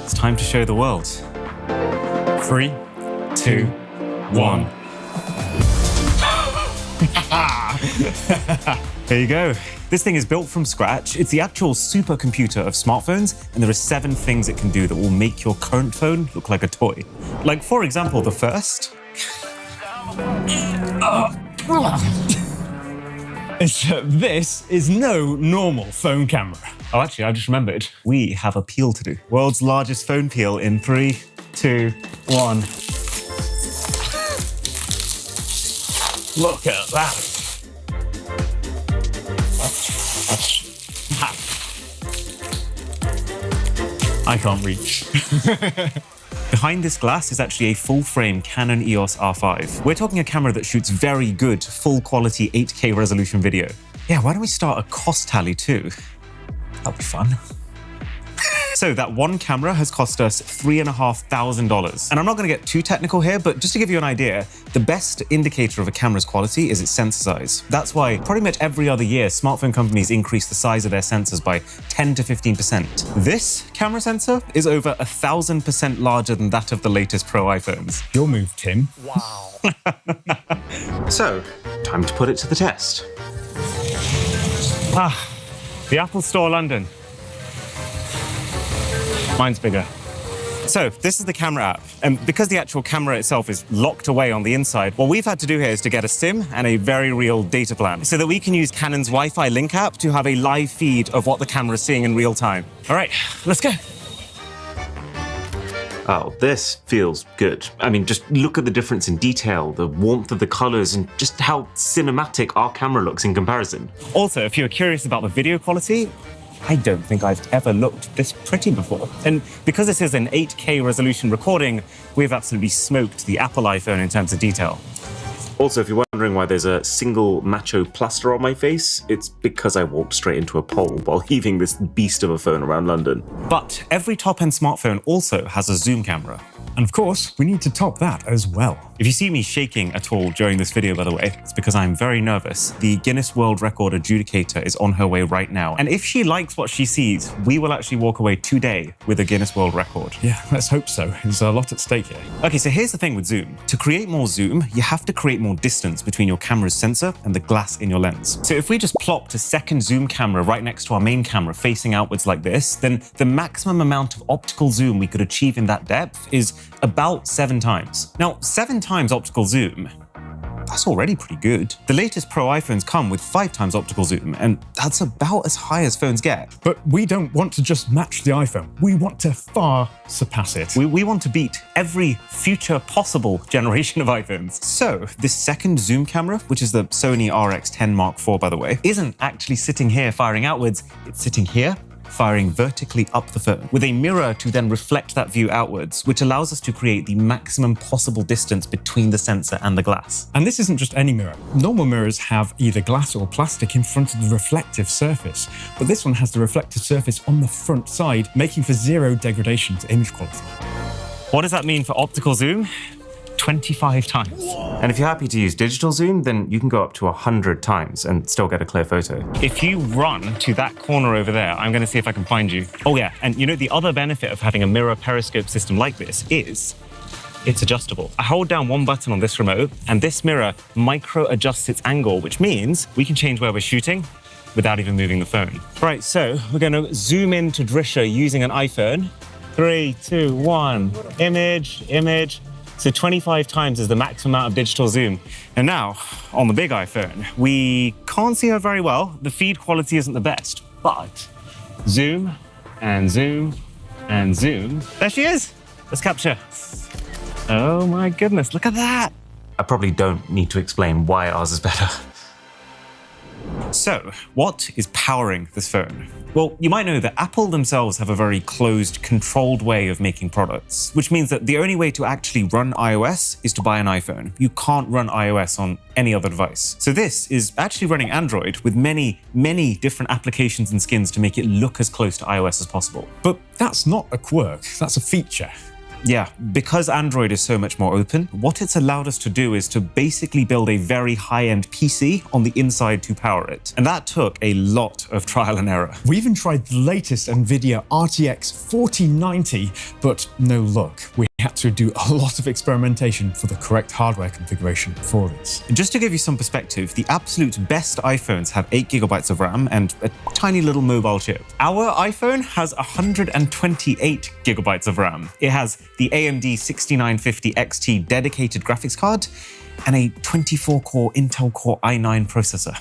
It's time to show the world. 3, 2, 1. There you go. This thing is built from scratch. It's the actual supercomputer of smartphones, and there are 7 things it can do that will make your current phone look like a toy. Like, for example, the first is that this is no normal phone camera. Oh, actually, I just remembered. We have a peel to do. World's largest phone peel in 3, 2, 1. Look at that. I can't reach. Behind this glass is actually a full-frame Canon EOS R5. We're talking a camera that shoots very good, full-quality 8K resolution video. Yeah, why don't we start a cost tally too? That'll be fun. So that one camera has cost us $3,500. And I'm not going to get too technical here, but just to give you an idea, the best indicator of a camera's quality is its sensor size. That's why pretty much every other year, smartphone companies increase the size of their sensors by 10 to 15%. This camera sensor is over 1,000% larger than that of the latest Pro iPhones. Your move, Tim. Wow. So, time to put it to the test. The Apple Store London. Mine's bigger. So this is the camera app, and because the actual camera itself is locked away on the inside, what we've had to do here is to get a SIM and a very real data plan so that we can use Canon's Wi-Fi link app to have a live feed of what the camera is seeing in real time. All right, let's go. Oh, this feels good. I mean, just look at the difference in detail, the warmth of the colors, and just how cinematic our camera looks in comparison. Also, if you're curious about the video quality, I don't think I've ever looked this pretty before. And because this is an 8K resolution recording, we've absolutely smoked the Apple iPhone in terms of detail. Also, if you're wondering why there's a single macho plaster on my face, it's because I walked straight into a pole while heaving this beast of a phone around London. But every top-end smartphone also has a zoom camera. And of course, we need to top that as well. If you see me shaking at all during this video, by the way, it's because I'm very nervous. The Guinness World Record adjudicator is on her way right now. And if she likes what she sees, we will actually walk away today with a Guinness World Record. Yeah, let's hope so. There's a lot at stake here. Okay, so here's the thing with zoom. To create more zoom, you have to create more distance between your camera's sensor and the glass in your lens. So if we just plopped a second zoom camera right next to our main camera facing outwards like this, then the maximum amount of optical zoom we could achieve in that depth is about 7 times. Now, 7 times optical zoom, that's already pretty good. The latest Pro iPhones come with 5 times optical zoom, and that's about as high as phones get. But we don't want to just match the iPhone. We want to far surpass it. We want to beat every future possible generation of iPhones. So this second zoom camera, which is the Sony RX10 Mark IV, by the way, isn't actually sitting here firing outwards. It's sitting here, firing vertically up the phone, with a mirror to then reflect that view outwards, which allows us to create the maximum possible distance between the sensor and the glass. And this isn't just any mirror. Normal mirrors have either glass or plastic in front of the reflective surface, but this one has the reflective surface on the front side, making for 0 degradation to image quality. What does that mean for optical zoom? 25 times. And if you're happy to use digital zoom, then you can go up to 100 times and still get a clear photo. If you run to that corner over there, I'm going to see if I can find you. Oh yeah, and you know the other benefit of having a mirror periscope system like this is it's adjustable. I hold down one button on this remote and this mirror micro adjusts its angle, which means we can change where we're shooting without even moving the phone. Right, so we're going to zoom in to Drisha using an iPhone. 3, 2, 1, image, image. So 25 times is the maximum amount of digital zoom. And now, on the big iPhone, we can't see her very well. The feed quality isn't the best, but zoom and zoom and zoom. There she is. Let's capture. Oh my goodness, look at that. I probably don't need to explain why ours is better. So, what is powering this phone? Well, you might know that Apple themselves have a very closed, controlled way of making products, which means that the only way to actually run iOS is to buy an iPhone. You can't run iOS on any other device. So this is actually running Android with many, many different applications and skins to make it look as close to iOS as possible. But that's not a quirk, that's a feature. Yeah, because Android is so much more open, what it's allowed us to do is to basically build a very high-end PC on the inside to power it. And that took a lot of trial and error. We even tried the latest NVIDIA RTX 4090, but no luck. We had to do a lot of experimentation for the correct hardware configuration for this. Just to give you some perspective, the absolute best iPhones have 8 GB of RAM and a tiny little mobile chip. Our iPhone has 128 GB of RAM. It has the AMD 6950 XT dedicated graphics card and a 24-core Intel Core i9 processor.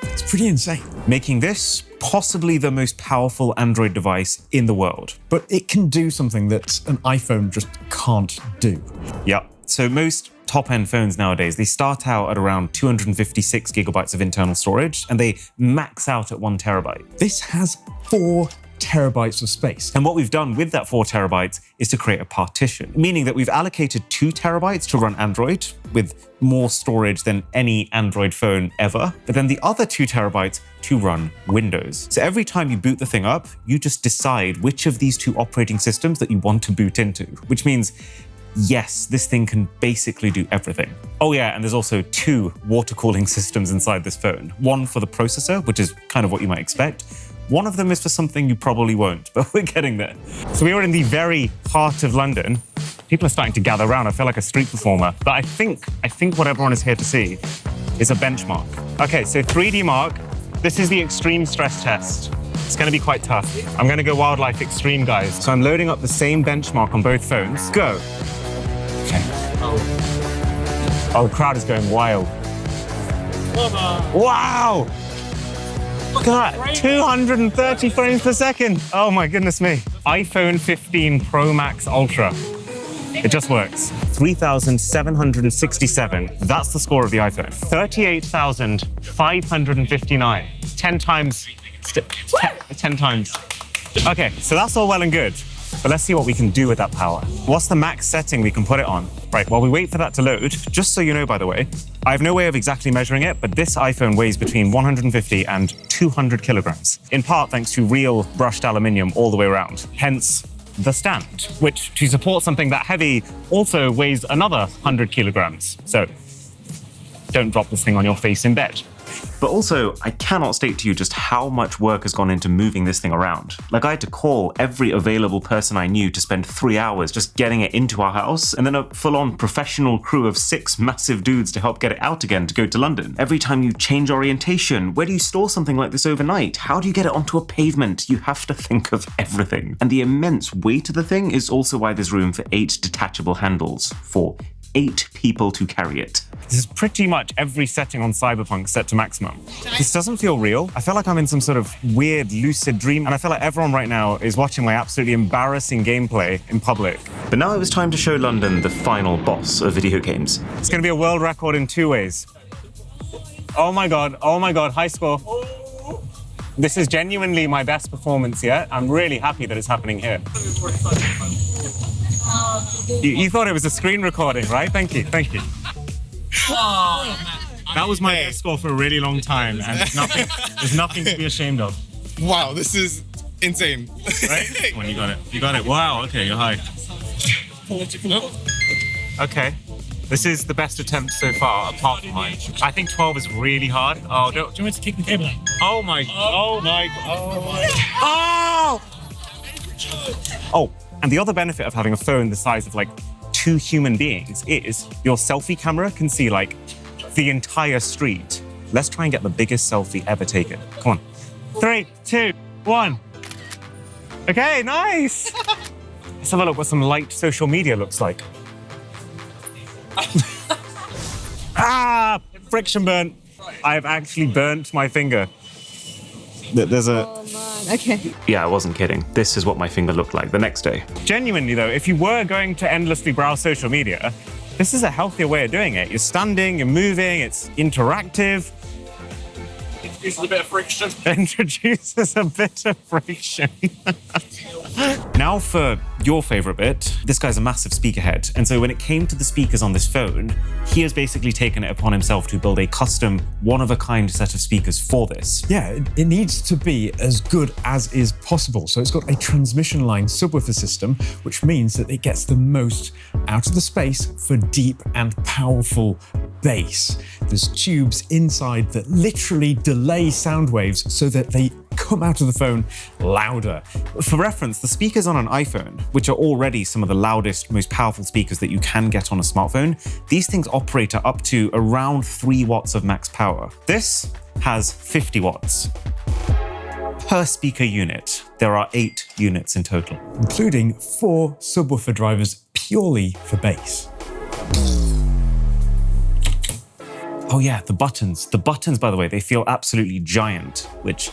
It's pretty insane. Making this possibly the most powerful Android device in the world. But it can do something that an iPhone just can't do. Yep. So most top-end phones nowadays, they start out at around 256 GB of internal storage and they max out at 1 TB. This has 4 terabytes of space. And what we've done with that 4 TB is to create a partition, meaning that we've allocated 2 TB to run Android with more storage than any Android phone ever, but then the other 2 TB to run Windows. So every time you boot the thing up, you just decide which of these 2 operating systems that you want to boot into, which means yes, this thing can basically do everything. Oh yeah, and there's also 2 water cooling systems inside this phone. One for the processor, which is kind of what you might expect. One of them is for something you probably won't, but we're getting there. So we are in the very heart of London. People are starting to gather around. I feel like a street performer. But I think what everyone is here to see is a benchmark. Okay, so 3D Mark, this is the extreme stress test. It's gonna be quite tough. I'm gonna go wildlife extreme, guys. So I'm loading up the same benchmark on both phones. Go. Okay. Oh, the crowd is going wild. Wow! Look at that, 230 frames per second. Oh my goodness me. iPhone 15 Pro Max Ultra. It just works. 3,767. That's the score of the iPhone. 38,559. 10 times. 10 times. Okay, so that's all well and good. But let's see what we can do with that power. What's the max setting we can put it on? Right, while we wait for that to load, just so you know, by the way, I have no way of exactly measuring it, but this iPhone weighs between 150 and 200 kilograms, in part thanks to real brushed aluminium all the way around. Hence, the stand, which to support something that heavy also weighs another 100 kilograms. So don't drop this thing on your face in bed. But also, I cannot state to you just how much work has gone into moving this thing around. Like, I had to call every available person I knew to spend 3 hours just getting it into our house, and then a full-on professional crew of 6 massive dudes to help get it out again to go to London. Every time you change orientation, where do you store something like this overnight? How do you get it onto a pavement? You have to think of everything. And the immense weight of the thing is also why there's room for 8 detachable handles for 8 people to carry it. This is pretty much every setting on Cyberpunk set to maximum. This doesn't feel real. I feel like I'm in some sort of weird lucid dream, and I feel like everyone right now is watching my absolutely embarrassing gameplay in public. But now it was time to show London the final boss of video games. It's gonna be a world record in 2 ways. Oh my God, high score. This is genuinely my best performance yet. I'm really happy that it's happening here. You thought it was a screen recording, right? Thank you. That was my best score for a really long time, and there's nothing to be ashamed of. Wow, this is insane. Right? When you got it. Wow, okay, you're high. Okay. This is the best attempt so far, apart from mine. I think 12 is really hard. Oh, do you want me to kick the cable out? Oh my God. Oh, and the other benefit of having a phone the size of like 2 human beings is your selfie camera can see like the entire street. Let's try and get the biggest selfie ever taken. Come on. 3, 2, 1. Okay, nice. Let's have a look what some light social media looks like. Friction burn. I've actually burnt my finger. There's a... Oh man, okay. Yeah, I wasn't kidding. This is what my finger looked like the next day. Genuinely though, if you were going to endlessly browse social media, this is a healthier way of doing it. You're standing, you're moving, it's interactive. Introduces a bit of friction. Introduces a bit of friction. Now for your favorite bit. This guy's a massive speaker head. And so when it came to the speakers on this phone, he has basically taken it upon himself to build a custom, one-of-a-kind set of speakers for this. Yeah, it needs to be as good as is possible. So it's got a transmission line subwoofer system, which means that it gets the most out of the space for deep and powerful bass. There's tubes inside that literally delay sound waves so that they come out of the phone louder. For reference, the speakers on an iPhone, which are already some of the loudest, most powerful speakers that you can get on a smartphone, these things operate at up to around 3 watts of max power. This has 50 watts. Per speaker unit, there are 8 units in total, including 4 subwoofer drivers purely for bass. Oh yeah, the buttons. The buttons, by the way, they feel absolutely giant, which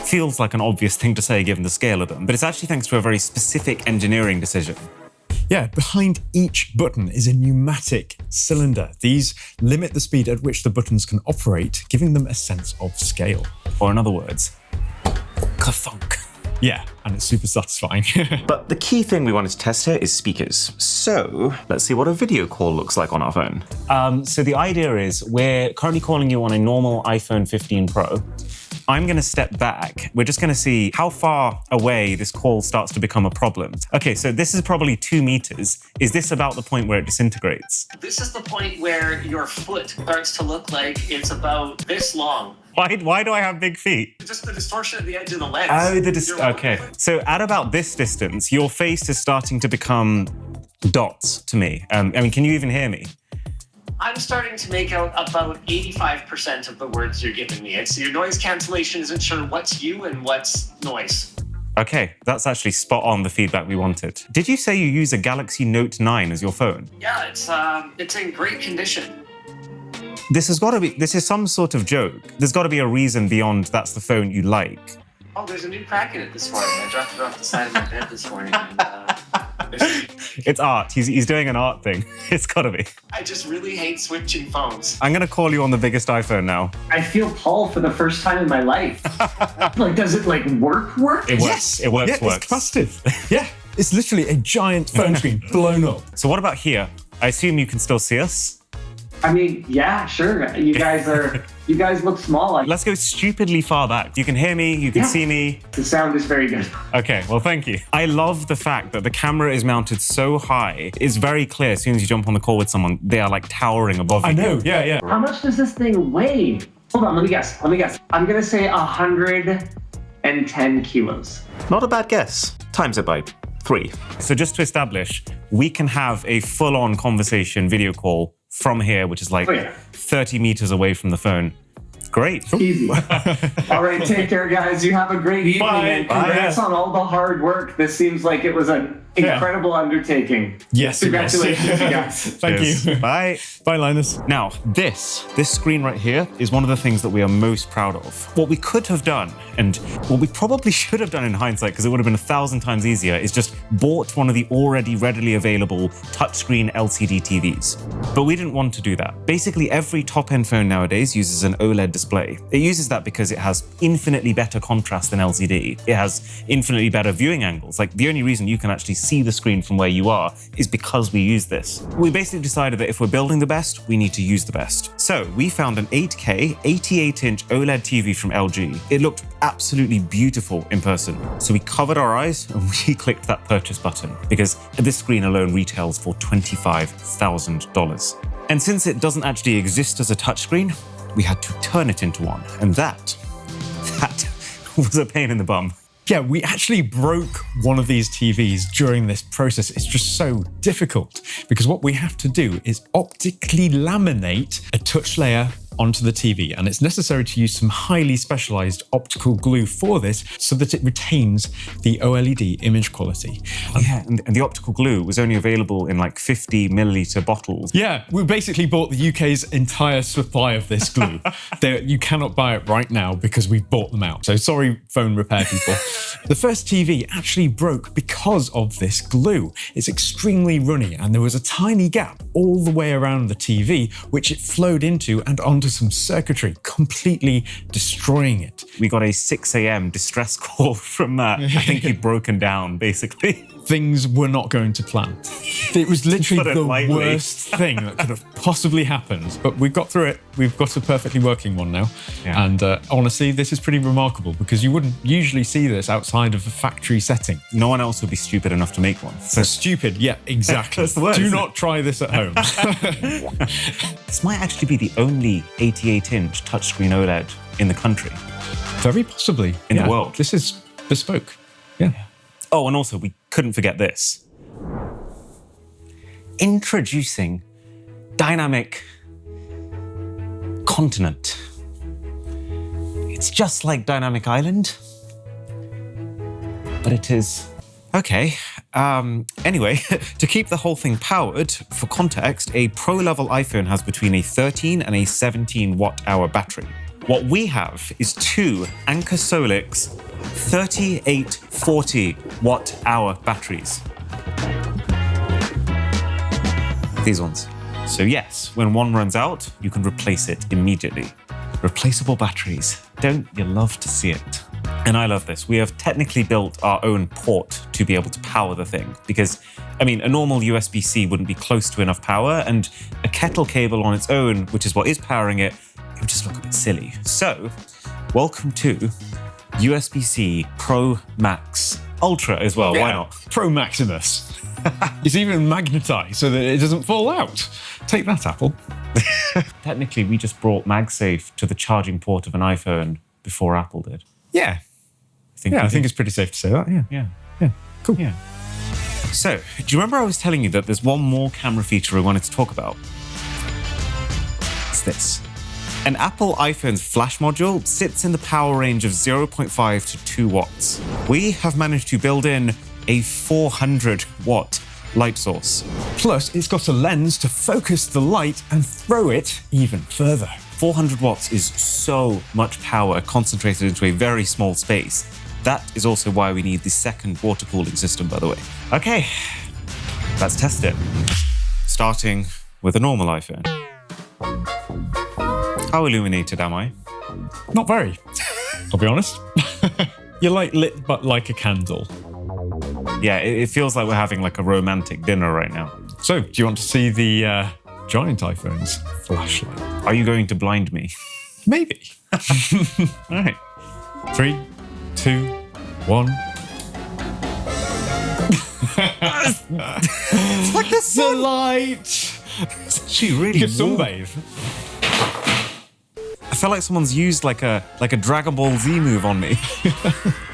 feels like an obvious thing to say given the scale of them, but it's actually thanks to a very specific engineering decision. Yeah, behind each button is a pneumatic cylinder. These limit the speed at which the buttons can operate, giving them a sense of scale. Or in other words, ka-thunk. Yeah, and it's super satisfying. But the key thing we wanted to test here is speakers. So let's see what a video call looks like on our phone. So the idea is we're currently calling you on a normal iPhone 15 Pro. I'm going to step back. We're just going to see how far away this call starts to become a problem. Okay, so this is probably 2 meters. Is this about the point where it disintegrates? This is the point where your foot starts to look like it's about this long. Why do I have big feet? Just the distortion of the edge of the lens. Oh, okay. So at about this distance, your face is starting to become dots to me. I mean, can you even hear me? I'm starting to make out about 85% of the words you're giving me. It's your noise cancellation isn't sure what's you and what's noise. Okay, that's actually spot on the feedback we wanted. Did you say you use a Galaxy Note 9 as your phone? Yeah, it's in great condition. This is some sort of joke. There's got to be a reason beyond that's the phone you like. Oh, there's a new crack in it this morning. I dropped it off the side of my bed this morning. And, it's art. He's doing an art thing. It's got to be. I just really hate switching phones. I'm going to call you on the biggest iPhone now. I feel tall for the first time in my life. Like, does it work? It works. Yes. It works. Yeah, it's capacitive. Yeah, it's literally a giant phone screen blown up. So what about here? I assume you can still see us? I mean, yeah, sure. You guys look small. Let's go stupidly far back. You can hear me, you can see me. The sound is very good. Okay, well, thank you. I love the fact that the camera is mounted so high. It's very clear as soon as you jump on the call with someone, they are like towering above you. I know, yeah. How much does this thing weigh? Hold on, let me guess. I'm gonna say 110 kilos. Not a bad guess. Times it by 3. So just to establish, we can have a full-on conversation video call from here, which is like 30 meters away from the phone. Great. Easy. All right, take care, guys. You have a great evening. Bye. And congrats on all the hard work. This seems like it was an incredible undertaking. Yes. Congratulations, you guys. Thank you. Bye. Bye, Linus. Now, this screen right here is one of the things that we are most proud of. What we could have done, and what we probably should have done in hindsight, because it would have been 1,000 times easier, is just bought one of the already readily available touchscreen LCD TVs. But we didn't want to do that. Basically, every top-end phone nowadays uses an OLED display. It uses that because it has infinitely better contrast than LCD. It has infinitely better viewing angles. Like, the only reason you can actually see the screen from where you are is because we use this. We basically decided that if we're building the best, we need to use the best. So we found an 8K 88-inch OLED TV from LG. It looked absolutely beautiful in person. So we covered our eyes and we clicked that purchase button because this screen alone retails for $25,000. And since it doesn't actually exist as a touchscreen, we had to turn it into one. And that was a pain in the bum. Yeah, we actually broke one of these TVs during this process. It's just so difficult because what we have to do is optically laminate a touch layer onto the TV, and it's necessary to use some highly specialized optical glue for this so that it retains the OLED image quality. Yeah, and the optical glue was only available in like 50 milliliter bottles. Yeah, we basically bought the UK's entire supply of this glue. You cannot buy it right now because we've bought them out. So sorry, phone repair people. The first TV actually broke because of this glue. It's extremely runny, and there was a tiny gap all the way around the TV, which it flowed into and onto onto some circuitry, completely destroying it. We got a 6 a.m. distress call from Matt. I think he'd broken down, basically. Things were not going to plan. It was literally Put it the lightly. worst thing that could have possibly happened. But we've got through it. We've got a perfectly working one now. Yeah. And honestly, this is pretty remarkable because you wouldn't usually see this outside of a factory setting. No one else would be stupid enough to make one. So stupid, yeah, exactly. That's the word, Do isn't not try this at home. This might actually be the only 88-inch touchscreen OLED in the country. Very possibly. In the world. This is bespoke. Yeah. Oh, and also, we couldn't forget this. Introducing dynamic continent. It's just like Dynamic Island, but it is... Okay, anyway, to keep the whole thing powered, for context, a pro-level iPhone has between a 13 and a 17 watt-hour battery. What we have is two Anker Solix 3840 watt-hour batteries. These ones. So yes, when one runs out, you can replace it immediately. Replaceable batteries. Don't you love to see it? And I love this. We have technically built our own port to be able to power the thing because, I mean, a normal USB-C wouldn't be close to enough power, and a kettle cable on its own, which is what is powering it, it would just look a bit silly. So, welcome to USB-C Pro Max Ultra as well. Yeah. Why not? Pro Maximus. It's even magnetized so that it doesn't fall out. Take that, Apple. Technically, we just brought MagSafe to the charging port of an iPhone before Apple did. Yeah. I I we think did. it's pretty safe to say that. Yeah. Yeah. Yeah. Cool. Yeah. So, do you remember I was telling you that there's one more camera feature I wanted to talk about? It's this. An Apple iPhone's flash module sits in the power range of 0.5 to 2 watts. We have managed to build in a 400 watt light source. Plus, it's got a lens to focus the light and throw it even further. 400 watts is so much power concentrated into a very small space. That is also why we need the second water cooling system, by the way. Okay, let's test it. Starting with a normal iPhone. How illuminated am I? Not very, I'll be honest. You're like lit, but like a candle. Yeah, it feels like we're having like a romantic dinner right now. So, do you want to see the giant iPhone's flashlight? Are you going to blind me? Maybe. All right. 3, 2, 1. It's like the The light! She really You could sunbathe. I feel like someone's used like a Dragon Ball Z move on me.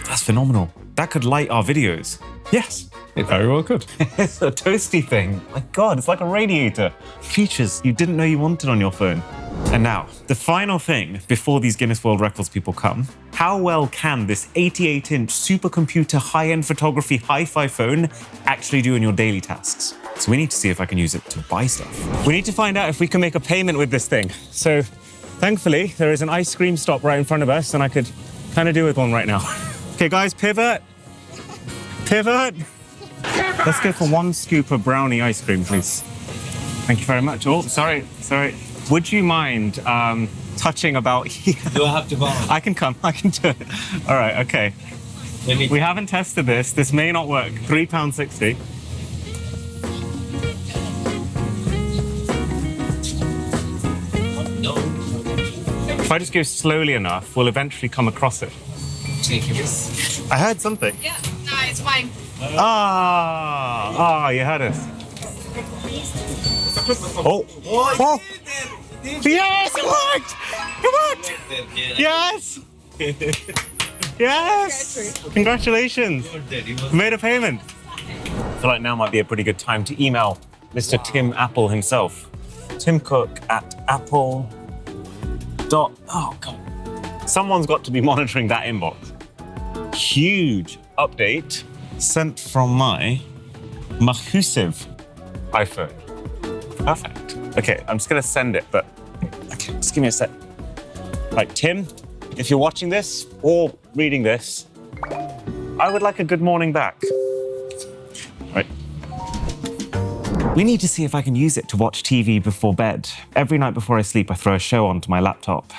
That's phenomenal. That could light our videos. Yes, it very well could. It's a toasty thing. My God, it's like a radiator. Features you didn't know you wanted on your phone. And now, the final thing before these Guinness World Records people come. How well can this 88-inch supercomputer high-end photography hi-fi phone actually do in your daily tasks? So we need to see if I can use it to buy stuff. We need to find out if we can make a payment with this thing. So thankfully, there is an ice cream stop right in front of us and I could kind of do with one right now. Okay, guys, pivot. Pivot. Let's go for 1 scoop of brownie ice cream, please. Thank you very much. Oh, sorry. Would you mind touching about here? Do I have to borrow? I can come. I can do it. All right, okay. We haven't tested this. This may not work. £3.60. If I just go slowly enough, we'll eventually come across it. Thank you. I heard something. Yeah, no, it's fine. You heard us. Oh. Yes, it worked! It worked! Yes! Yes! Congratulations! We made a payment. I feel like now might be a pretty good time to email Mr. Tim Apple himself. Tim Cook at Apple. Oh, God. Someone's got to be monitoring that inbox. Huge update sent from my Mahusiv iPhone. Perfect. Okay, I'm just gonna send it, but okay, just give me a sec. Right, Tim, if you're watching this or reading this, I would like a good morning back. Right. We need to see if I can use it to watch TV before bed. Every night before I sleep, I throw a show onto my laptop.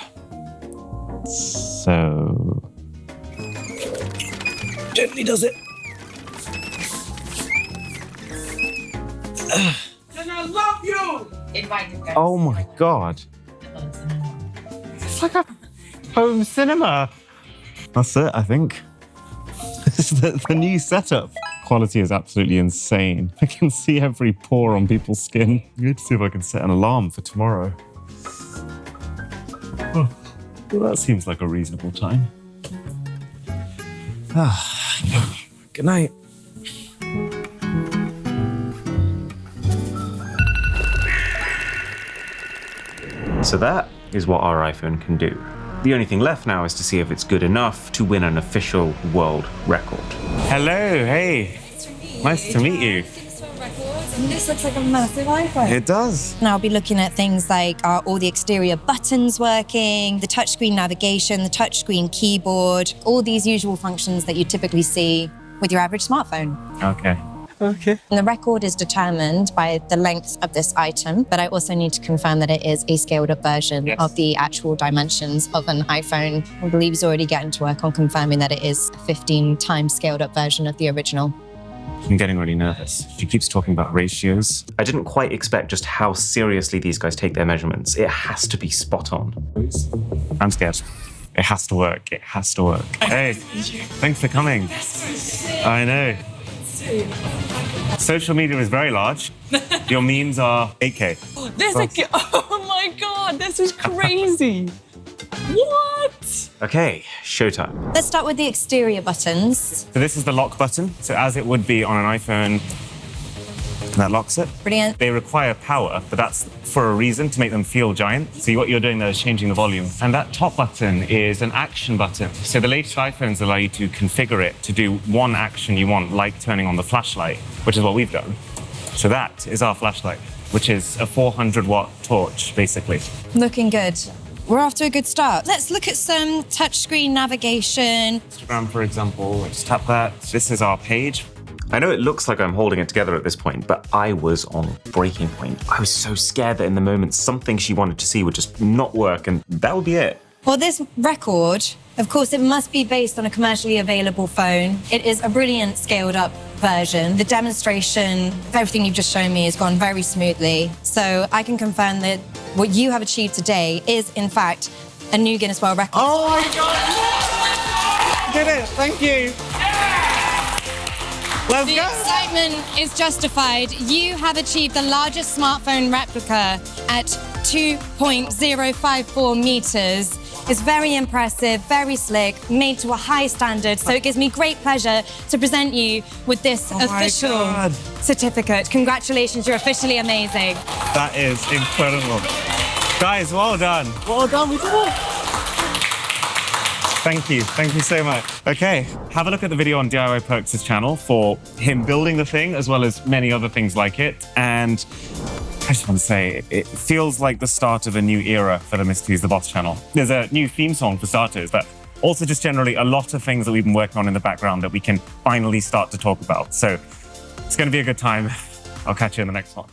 So... Gently does it. And I love you! Oh my God. It's like a home cinema. That's it, I think. This is the new setup. Quality is absolutely insane. I can see every pore on people's skin. I need to see if I can set an alarm for tomorrow. Oh, well, that seems like a reasonable time. Good night. So that is what our iPhone can do. The only thing left now is to see if it's good enough to win an official world record. Hello, hey. Nice to meet you. And this looks like a massive iPhone. It does. And I'll be looking at things like are all the exterior buttons working, the touchscreen navigation, the touchscreen keyboard, all these usual functions that you typically see with your average smartphone. Okay. Okay. And the record is determined by the length of this item, but I also need to confirm that it is a scaled up version of the actual dimensions of an iPhone. I believe he's already getting to work on confirming that it is a 15 times scaled up version of the original. I'm getting really nervous. She keeps talking about ratios. I didn't quite expect just how seriously these guys take their measurements. It has to be spot on. I'm scared. It has to work. It has to work. Hey, thanks for coming. I know. Social media is very large. Your memes are 8K. There's oh my God, this is crazy. What? Okay, showtime. Let's start with the exterior buttons. So this is the lock button. So as it would be on an iPhone, that locks it. Brilliant. They require power, but that's for a reason, to make them feel giant. So what you're doing there is changing the volume. And that top button is an action button. So the latest iPhones allow you to configure it to do one action you want, like turning on the flashlight, which is what we've done. So that is our flashlight, which is a 400-watt torch, basically. Looking good. We're off to a good start. Let's look at some touchscreen navigation. Instagram, for example, just tap that. This is our page. I know it looks like I'm holding it together at this point, but I was on breaking point. I was so scared that in the moment something she wanted to see would just not work, and that would be it. Well, this record, of course, it must be based on a commercially available phone. It is a brilliant scaled up version. The demonstration of everything you've just shown me has gone very smoothly. So I can confirm that what you have achieved today is, in fact, a new Guinness World Record. Oh my God! Did it! Thank you! Let's The go! excitement is justified. You have achieved the largest smartphone replica at 2.054 meters. It's very impressive, very slick, made to a high standard. So it gives me great pleasure to present you with this official God. certificate. Congratulations, you're officially amazing. That is incredible. Guys, well done. Well done, we did it. Thank you so much. Okay, have a look at the video on DIY Perks' channel for him building the thing, as well as many other things like it. And I just want to say, it feels like the start of a new era for the Mr. Who's the Boss channel. There's a new theme song for starters, but also just generally a lot of things that we've been working on in the background that we can finally start to talk about. So it's going to be a good time. I'll catch you in the next one.